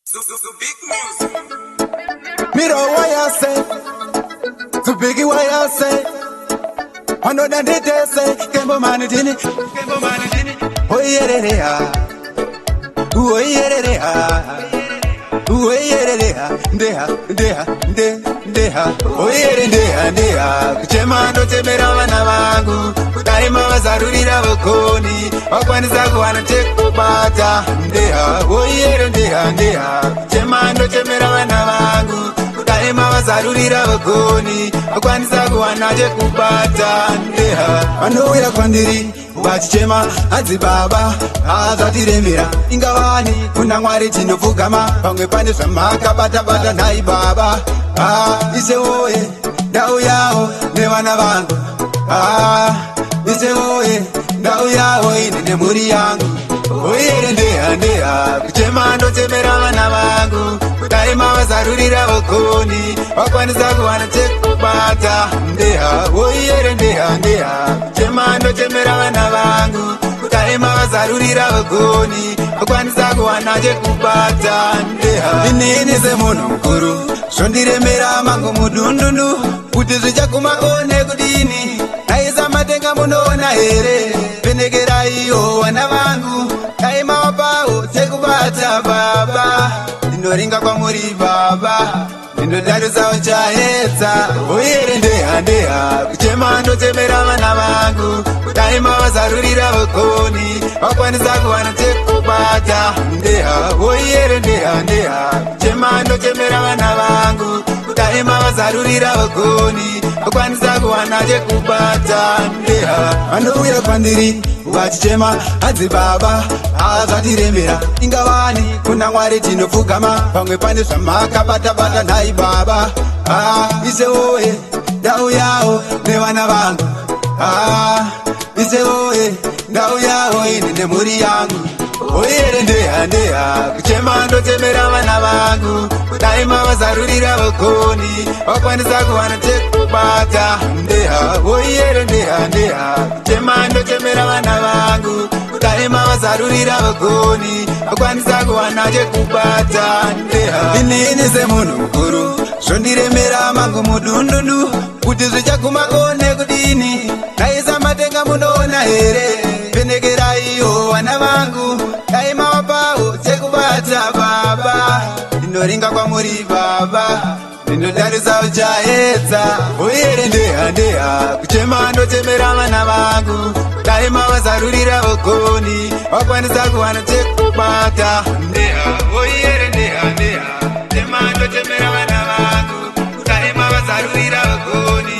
So big music. Miro why I say, so biggie why I say. I know that they say, Kembo mani dini, oh yeah they are, oh yeah they are, oh yeah they are, oh yeah they are. Kuchema ndo chemera wana wangu, daima wazarurira vokoni, wakwanisa kuwana chekubata, oh yeah they are. Kuchema ndo chemera wana wangu, daima wazarurira vokoni, wakwanisa kuwana chekubata, anouya kwandiri vachichema adzi baba azatiremera ingavani kuna Mwari tinopfugama pamwe pane zvamakabata-bata nhai baba isewoye ndau yawo nevana vangu isewoye ndau yawo ine nemhuri yangu oyere ndeha kuchema ndochemera vana vangu daima vazarurira vokoni wakwanisa kuwana chekubata oyere ndeha kuchema ndochemera vana vangu daima vazarurira vokoni wakwanisa kuwana chekubata inini semunhu mukuru zvondiremera mangu mudundundu kuti zvichakumakone kudini aisa matenga munoona here penekera iyo vana vangu daima wapawo chekubata baba ndinoringa kwamuri baba ndinodarisawo chaedza oyere ndeha kuchema ndochemera vana vangu daima vazarurira vokoni wakwanisa kuwana chekubata oyere ndeha kuchema ndochemera vana vangu daima vazarurira vokoni wakwanisa kuwana chekubata vanouya kwandiri vachichema adzi baba azatiremera ingavani kuna Mwari tinopfugama pamwe pane zvamakabata-bata nhai baba isewoye ndau yawo nevana vangu isewoye ndau yawo ine nemhuri yangu oyere ndeha kuchema ndochemera vana vangu daima vazarurira vokoni wakwanisa kuwana chekubata oyere ndeha kuchema ndochemera vana vangu daima vazarurira vokoni wakwanisa kuwana chekubata inini semunhu mukuru zvondiremera mangu mudundundu kuti zvichakumakone kudini daisa matenga munoona here penekera iyo vana vangu daima wapawo chekubata baba ndinoringa kwamuri baba ndinodarisawo chaedza oyere ndeha kuchema ndochemera vana vangu daima vazarurira vokoni wakwanisa kuwana chekubata oyere ndeha kuchema ndochemera vana vangu daima vazarurira vokoni